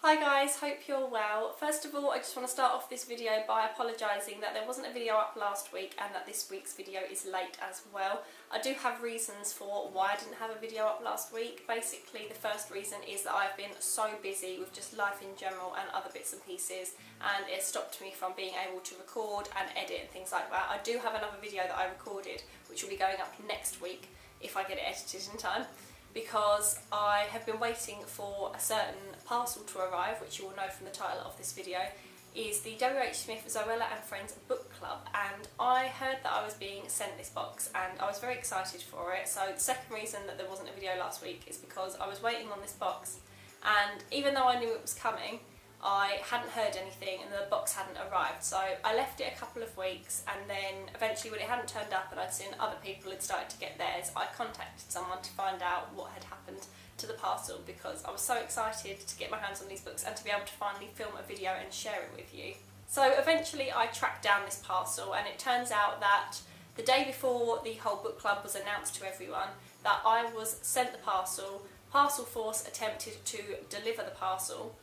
Hi guys, hope you're well. First of all, I just want to start off this video by apologising that there wasn't a video up last week and that this week's video is late as well. I do have reasons for why I didn't have a video up last week. Basically, the first reason is that I've been so busy with just life in general and other bits and pieces, and it stopped me from being able to record and edit and things like that. I do have another video that I recorded which will be going up next week if I get it edited in time, because I have been waiting for a certain parcel to arrive, which you will know from the title of this video, is the WHSmith Zoella and Friends book club, and I heard that I was being sent this box and I was very excited for it. So the second reason that there wasn't a video last week is because I was waiting on this box, and even though I knew it was coming, I hadn't heard anything and the box hadn't arrived. So I left it a couple of weeks, and then eventually when it hadn't turned up and I'd seen other people had started to get theirs, I contacted someone to find out what had happened to the parcel, because I was so excited to get my hands on these books and to be able to finally film a video and share it with you. So eventually I tracked down this parcel, and it turns out that the day before the whole book club was announced to everyone, that I was sent the parcel. Parcel Force attempted to deliver the parcel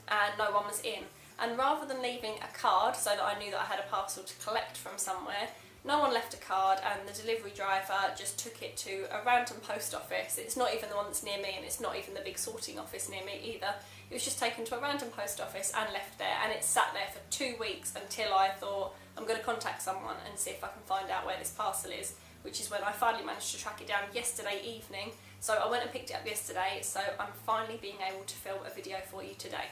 and no one was in, and rather than leaving a card so that I knew that I had a parcel to collect from somewhere, no one left a card, and the delivery driver just took it to a random post office. It's not even the one that's near me, and it's not even the big sorting office near me either. It was just taken to a random post office and left there, and it sat there for 2 weeks until I thought, I'm going to contact someone and see if I can find out where this parcel is, which is when I finally managed to track it down yesterday evening. So I went and picked it up yesterday, so I'm finally being able to film a video for you today.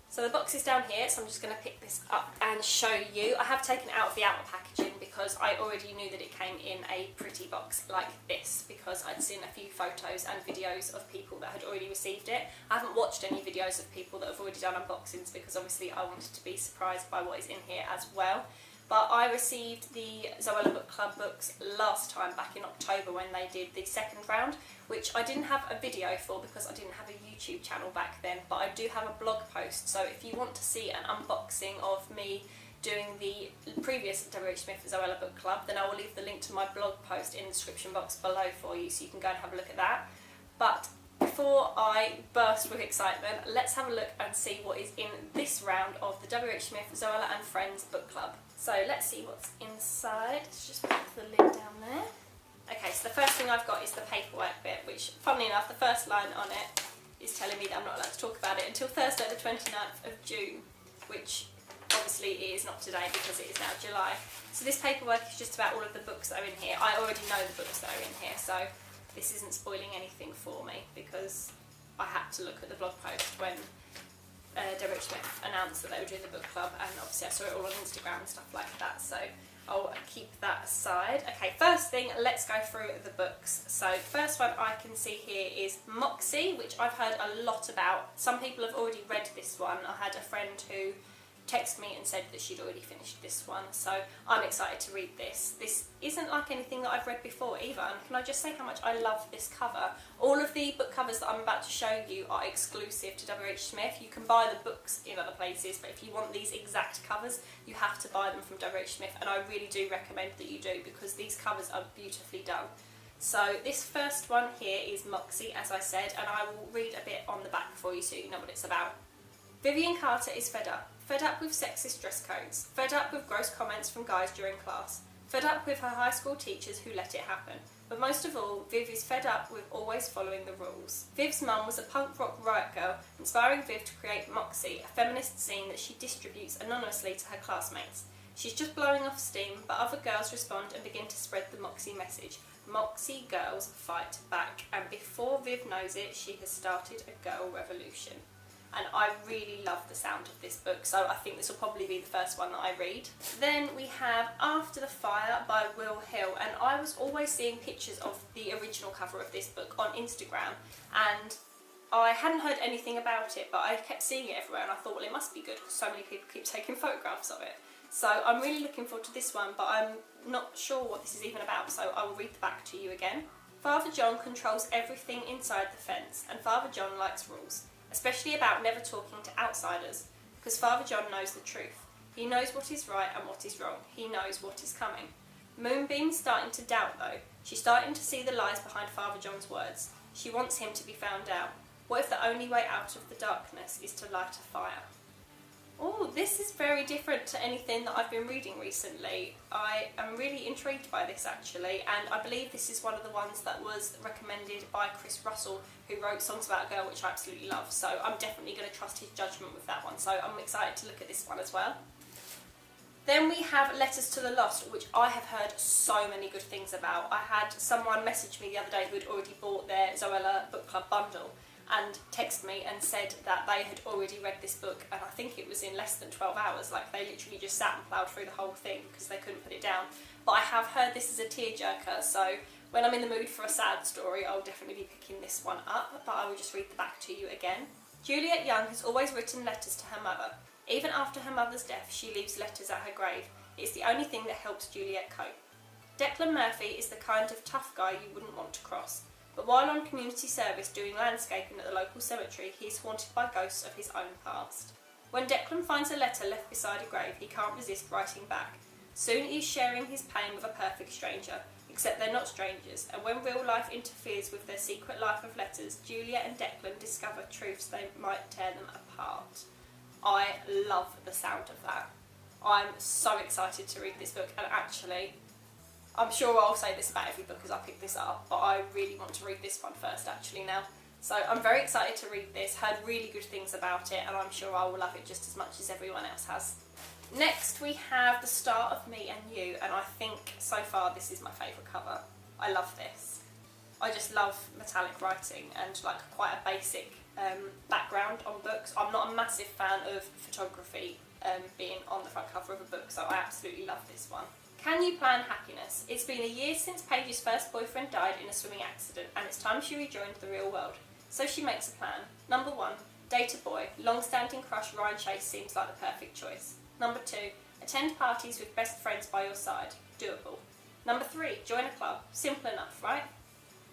So the box is down here, so I'm just going to pick this up and show you. I have taken it out of the outer packaging because I already knew that it came in a pretty box like this, because I'd seen a few photos and videos of people that had already received it. I haven't watched any videos of people that have already done unboxings because obviously I wanted to be surprised by what is in here as well. But I received the Zoella Book Club books last time, back in October, when they did the second round, which I didn't have a video for because I didn't have a YouTube channel back then, but I do have a blog post. So if you want to see an unboxing of me doing the previous WHSmith Zoella Book Club, then I will leave the link to my blog post in the description box below for you, so you can go and have a look at that. But before I burst with excitement, let's have a look and see what is in this round of the WHSmith Zoella and Friends book club. So let's see what's inside. Let's just put the lid down there. Okay, so the first thing I've got is the paperwork bit, which, funnily enough, the first line on it is telling me that I'm not allowed to talk about it until Thursday the 29th of June, which obviously it is not today because it is now July. So this paperwork is just about all of the books that are in here. I already know the books that are in here, so this isn't spoiling anything for me because I had to look at the blog post when WHSmith announced that they were doing the book club, and obviously I saw it all on Instagram and stuff like that, so I'll keep that aside. Okay, first thing, let's go through the books. So first one I can see here is Moxie, which I've heard a lot about. Some people have already read this one. I had a friend who texted me and said that she'd already finished this one, so I'm excited to read this. This isn't like anything that I've read before either, and can I just say how much I love this cover. All of the book covers that I'm about to show you are exclusive to WHSmith. You can buy the books in other places, but if you want these exact covers, you have to buy them from WHSmith, and I really do recommend that you do because these covers are beautifully done. So this first one here is Moxie, as I said, and I will read a bit on the back for you so you know what it's about. Vivian Carter is fed up. Fed up with sexist dress codes, fed up with gross comments from guys during class, fed up with her high school teachers who let it happen. But most of all, Viv is fed up with always following the rules. Viv's mum was a punk rock riot girl, inspiring Viv to create Moxie, a feminist scene that she distributes anonymously to her classmates. She's just blowing off steam, but other girls respond and begin to spread the Moxie message. Moxie girls fight back, and before Viv knows it, she has started a girl revolution. And I really love the sound of this book, so I think this will probably be the first one that I read. Then we have After the Fire by Will Hill, and I was always seeing pictures of the original cover of this book on Instagram, and I hadn't heard anything about it, but I kept seeing it everywhere, and I thought, well, it must be good because so many people keep taking photographs of it. So I'm really looking forward to this one, but I'm not sure what this is even about, so I will read the back to you again. Father John controls everything inside the fence, and Father John likes rules, especially about never talking to outsiders, because Father John knows the truth. He knows what is right and what is wrong. He knows what is coming. Moonbeam's starting to doubt though. She's starting to see the lies behind Father John's words. She wants him to be found out. What if the only way out of the darkness is to light a fire? Oh, this is very different to anything that I've been reading recently. I am really intrigued by this actually, and I believe this is one of the ones that was recommended by Chris Russell, who wrote Songs About a Girl, which I absolutely love, so I'm definitely going to trust his judgment with that one, so I'm excited to look at this one as well. Then we have Letters to the Lost, which I have heard so many good things about. I had someone message me the other day who had already bought their Zoella book club bundle and text me and said that they had already read this book, and I think it was in less than 12 hours. Like, they literally just sat and ploughed through the whole thing because they couldn't put it down. But I have heard this is a tearjerker, so when I'm in the mood for a sad story, I'll definitely be picking this one up, but I will just read the back to you again. Juliet Young has always written letters to her mother. Even after her mother's death, she leaves letters at her grave. It's the only thing that helps Juliet cope. Declan Murphy is the kind of tough guy you wouldn't want to cross. But while on community service doing landscaping at the local cemetery, he is haunted by ghosts of his own past. When Declan finds a letter left beside a grave, he can't resist writing back. Soon he is sharing his pain with a perfect stranger, except they're not strangers, and when real life interferes with their secret life of letters, Juliet and Declan discover truths they might tear them apart. I love the sound of that. I'm so excited to read this book, and actually, I'm sure I'll say this about every book as I pick this up, but I really want to read this one first actually now. So I'm very excited to read this, heard really good things about it, and I'm sure I will love it just as much as everyone else has. Next we have The Start of Me and You, and I think so far this is my favourite cover. I love this. I just love metallic writing and like quite a basic background on books. I'm not a massive fan of photography being on the front cover of a book, so I absolutely love this one. Can you plan happiness? It's been a year since Paige's first boyfriend died in a swimming accident, and it's time she rejoined the real world. So she makes a plan. Number 1, date a boy. Long-standing crush Ryan Chase seems like the perfect choice. Number 2, attend parties with best friends by your side. Doable. Number 3, join a club. Simple enough, right?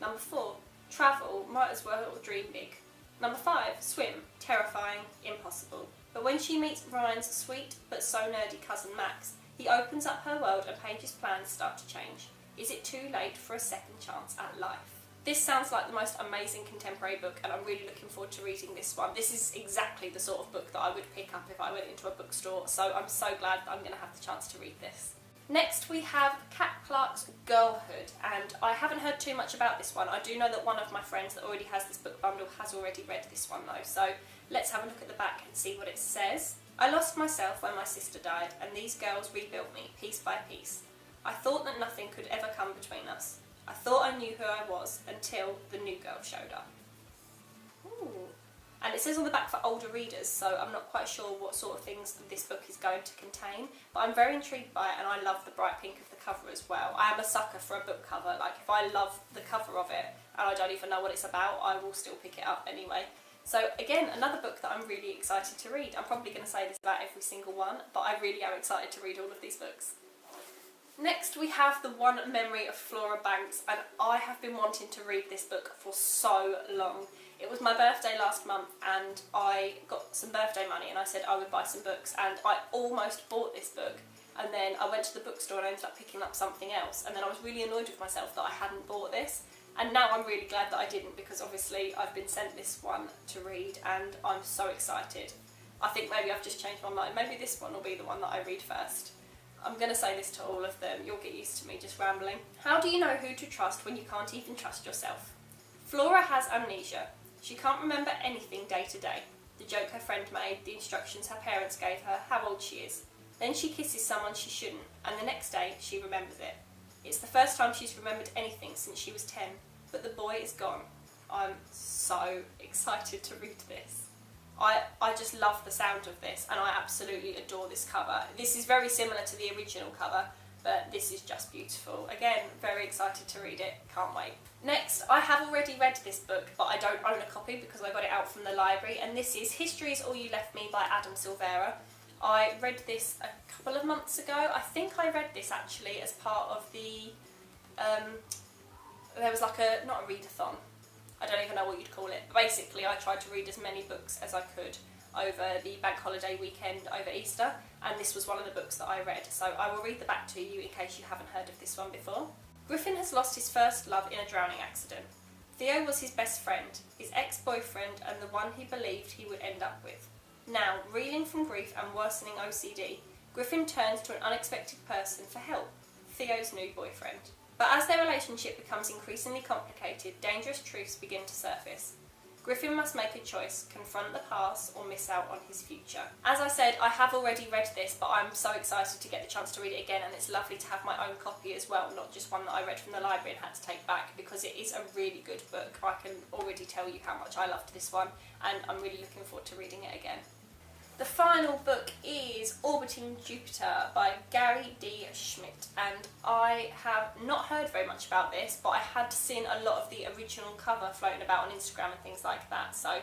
Number 4, travel. Might as well dream big. Number 5, swim. Terrifying. Impossible. But when she meets Ryan's sweet but so nerdy cousin Max, he opens up her world and Paige's plans start to change. Is it too late for a second chance at life? This sounds like the most amazing contemporary book, and I'm really looking forward to reading this one. This is exactly the sort of book that I would pick up if I went into a bookstore, so I'm so glad that I'm going to have the chance to read this. Next we have Kat Clark's Girlhood, and I haven't heard too much about this one. I do know that one of my friends that already has this book bundle has already read this one though, so let's have a look at the back and see what it says. I lost myself when my sister died, and these girls rebuilt me, piece by piece. I thought that nothing could ever come between us. I thought I knew who I was, until the new girl showed up. Ooh. And it says on the back for older readers, so I'm not quite sure what sort of things this book is going to contain, but I'm very intrigued by it, and I love the bright pink of the cover as well. I am a sucker for a book cover. Like, if I love the cover of it, and I don't even know what it's about, I will still pick it up anyway. So again, another book that I'm really excited to read. I'm probably going to say this about every single one, but I really am excited to read all of these books. Next we have The One Memory of Flora Banks, and I have been wanting to read this book for so long. It was my birthday last month and I got some birthday money and I said I would buy some books, and I almost bought this book, and then I went to the bookstore and I ended up picking up something else, and then I was really annoyed with myself that I hadn't bought this. And now I'm really glad that I didn't, because obviously I've been sent this one to read and I'm so excited. I think maybe I've just changed my mind. Maybe this one will be the one that I read first. I'm going to say this to all of them. You'll get used to me just rambling. How do you know who to trust when you can't even trust yourself? Flora has amnesia. She can't remember anything day to day. The joke her friend made, the instructions her parents gave her, how old she is. Then she kisses someone she shouldn't, and the next day she remembers it. It's the first time she's remembered anything since she was 10. But the boy is gone. I'm so excited to read this. I just love the sound of this, and I absolutely adore this cover. This is very similar to the original cover, but this is just beautiful. Again, very excited to read it, can't wait. Next, I have already read this book, but I don't own a copy because I got it out from the library, and this is History Is All You Left Me by Adam Silvera. I read this a couple of months ago. I think I read this actually as part of the there was like not a readathon, I don't even know what you'd call it. But basically I tried to read as many books as I could over the bank holiday weekend over Easter, and this was one of the books that I read, so I will read the back to you in case you haven't heard of this one before. Griffin has lost his first love in a drowning accident. Theo was his best friend, his ex-boyfriend and the one he believed he would end up with. Now, reeling from grief and worsening OCD, Griffin turns to an unexpected person for help, Theo's new boyfriend. But as their relationship becomes increasingly complicated, dangerous truths begin to surface. Griffin must make a choice, confront the past or miss out on his future. As I said, I have already read this, but I'm so excited to get the chance to read it again, and it's lovely to have my own copy as well, not just one that I read from the library and had to take back, because it is a really good book. I can already tell you how much I loved this one, and I'm really looking forward to reading it again. The final book is Orbiting Jupiter by Gary D. Schmidt, and I have not heard very much about this, but I had seen a lot of the original cover floating about on Instagram and things like that, so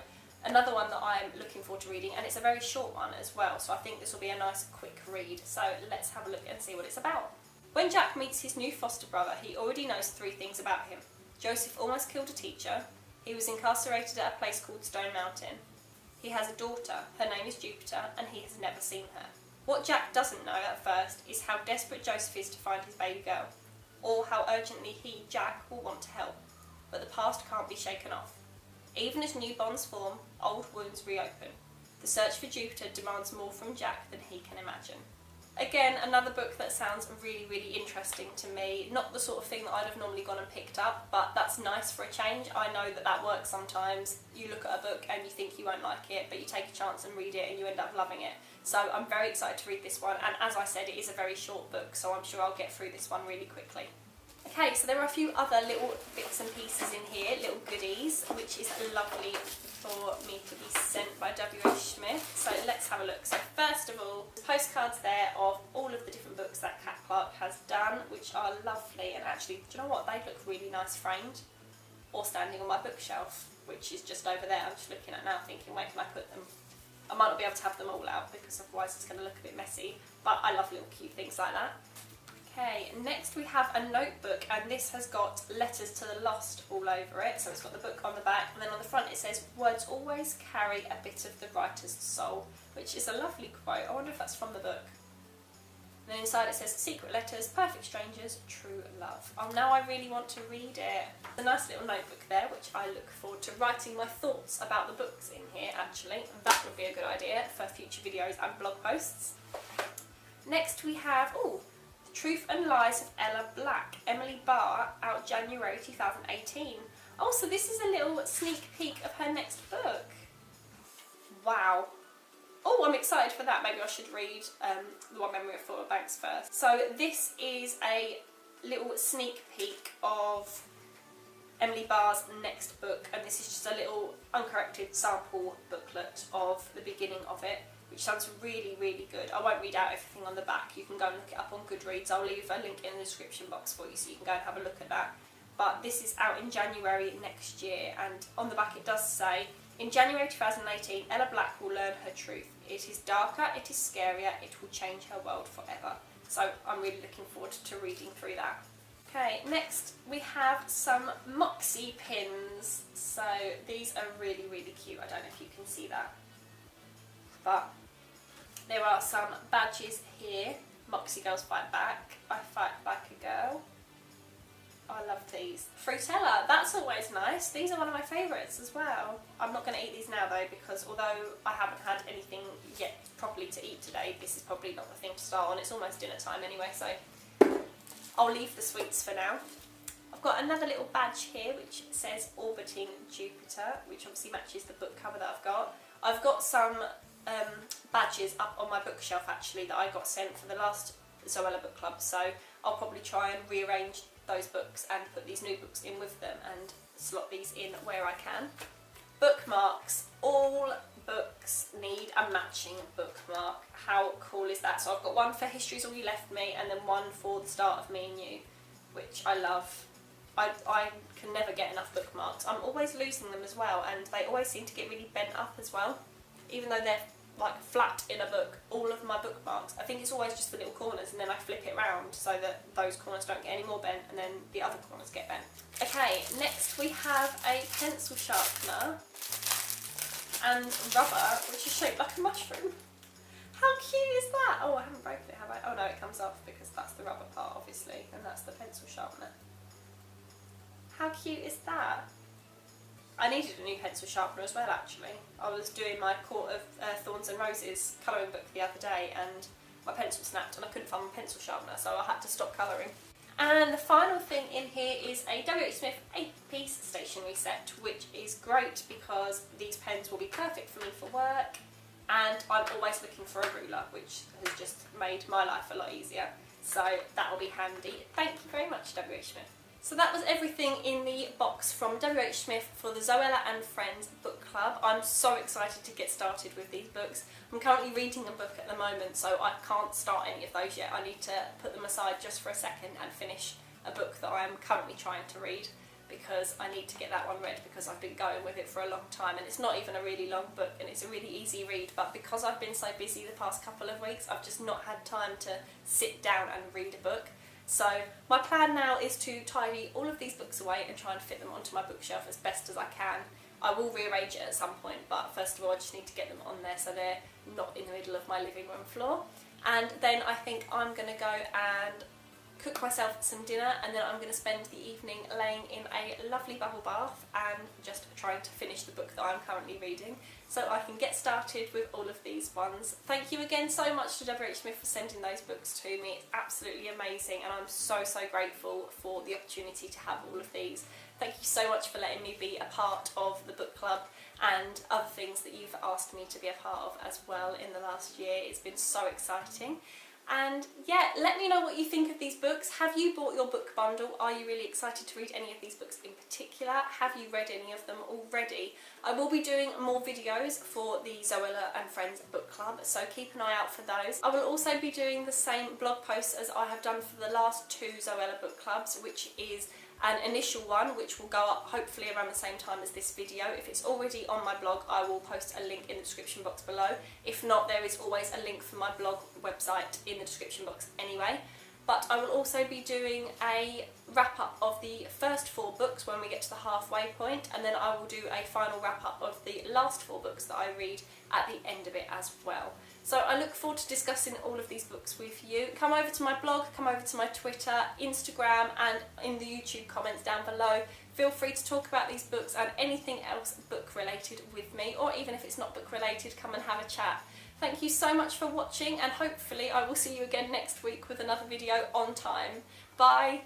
another one that I'm looking forward to reading, and it's a very short one as well, so I think this will be a nice quick read, so let's have a look and see what it's about. When Jack meets his new foster brother, he already knows 3 things about him. Joseph almost killed a teacher, he was incarcerated at a place called Stone Mountain, he has a daughter, her name is Jupiter, and he has never seen her. What Jack doesn't know at first is how desperate Joseph is to find his baby girl, or how urgently he, Jack, will want to help. But the past can't be shaken off. Even as new bonds form, old wounds reopen. The search for Jupiter demands more from Jack than he can imagine. Again, another book that sounds really, really interesting to me. Not the sort of thing that I'd have normally gone and picked up, but that's nice for a change. I know that that works sometimes. You look at a book and you think you won't like it, but you take a chance and read it and you end up loving it. So I'm very excited to read this one, and as I said, it is a very short book, so I'm sure I'll get through this one really quickly. Okay, so there are a few other little bits and pieces in here, little goodies, which is lovely for me to be sent by WHSmith. So let's have a look. So first of all, there's postcards there of all of the different books that Kat Clark has done, which are lovely, and actually, do you know what, they look really nice framed or standing on my bookshelf, which is just over there. I'm just looking at now thinking, where can I put them? I might not be able to have them all out because otherwise it's going to look a bit messy, but I love little cute things like that. Okay, next we have a notebook, and this has got Letters to the Lost all over it. So it's got the book on the back, and then on the front it says, words always carry a bit of the writer's soul, which is a lovely quote. I wonder if that's from the book. And then inside it says, secret letters, perfect strangers, true love. Oh, now I really want to read it. A nice little notebook there, which I look forward to writing my thoughts about the books in here, actually. That would be a good idea for future videos and blog posts. Next we have, Truth and Lies of Ella Black, Emily Barr, out January 2018. Oh, so this is a little sneak peek of her next book. Wow. Oh, I'm excited for that. Maybe I should read The One Memory of Flora Banks first. So this is a little sneak peek of Emily Barr's next book, and this is just a little uncorrected sample booklet of the beginning of it, which sounds really, really good. I won't read out everything on the back. You can go and look it up on GoodReads. I'll leave a link in the description box for you so you can go and have a look at that. But this is out in January next year, and on the back it does say, in January 2018, Ella Black will learn her truth. It is darker, it is scarier, it will change her world forever. So I'm really looking forward to reading through that. Okay, next we have some Moxie pins. So these are really, really cute. I don't know if you can see that. But there are some badges here. Moxie Girls Fight Back. I Fight Back a Girl. I love these. Fruitella, that's always nice. These are one of my favourites as well. I'm not going to eat these now though, because although I haven't had anything yet properly to eat today, this is probably not the thing to start on. It's almost dinner time anyway, so I'll leave the sweets for now. I've got another little badge here which says Orbiting Jupiter, which obviously matches the book cover that I've got. I've got some badges up on my bookshelf actually that I got sent for the last Zoella book club, so I'll probably try and rearrange those books and put these new books in with them and slot these in where I can. Bookmarks. All books need a matching bookmark. How cool is that? So I've got one for History's All You Left Me, and then one for The Start of Me and You, which I love. I can never get enough bookmarks. I'm always losing them as well, and they always seem to get really bent up as well. Even though they're like flat in a book, all of my bookmarks, I think it's always just the little corners, and then I flip it round so that those corners don't get any more bent and then the other corners get bent. Okay, next we have a pencil sharpener and rubber, which is shaped like a mushroom. How cute is that? Oh, I haven't broken it, have I? Oh no, it comes off because that's the rubber part obviously, and that's the pencil sharpener. How cute is that? I needed a new pencil sharpener as well, actually. I was doing my Court of Thorns and Roses colouring book the other day and my pencil snapped and I couldn't find my pencil sharpener, so I had to stop colouring. And the final thing in here is a WHSmith 8-piece stationery set, which is great because these pens will be perfect for me for work, and I'm always looking for a ruler, which has just made my life a lot easier. So that will be handy. Thank you very much, WHSmith. So that was everything in the box from WHSmith for the Zoella and Friends book club. I'm so excited to get started with these books. I'm currently reading a book at the moment, so I can't start any of those yet. I need to put them aside just for a second and finish a book that I'm currently trying to read, because I need to get that one read because I've been going with it for a long time, and it's not even a really long book and it's a really easy read, but because I've been so busy the past couple of weeks, I've just not had time to sit down and read a book. So my plan now is to tidy all of these books away and try and fit them onto my bookshelf as best as I can. I will rearrange it at some point, but first of all I just need to get them on there so they're not in the middle of my living room floor. And then I think I'm going to go and cook myself some dinner, and then I'm going to spend the evening laying in a lovely bubble bath and just trying to finish the book that I'm currently reading so I can get started with all of these ones. Thank you again so much to WHSmith for sending those books to me. It's absolutely amazing and I'm so grateful for the opportunity to have all of these. Thank you so much for letting me be a part of the book club and other things that you've asked me to be a part of as well in the last year. It's been so exciting. And yeah, let me know what you think of these books. Have you bought your book bundle? Are you really excited to read any of these books in particular? Have you read any of them already? I will be doing more videos for the Zoella and Friends book club, so keep an eye out for those. I will also be doing the same blog posts as I have done for the last 2 Zoella book clubs, which is an initial one which will go up hopefully around the same time as this video. If it's already on my blog, I will post a link in the description box below. If not, there is always a link for my blog website in the description box anyway. But I will also be doing a wrap up of the first 4 books when we get to the halfway point, and then I will do a final wrap up of the last 4 books that I read at the end of it as well. So I look forward to discussing all of these books with you. Come over to my blog, come over to my Twitter, Instagram, and in the YouTube comments down below. Feel free to talk about these books and anything else book related with me, or even if it's not book related, come and have a chat. Thank you so much for watching, and hopefully I will see you again next week with another video on time. Bye!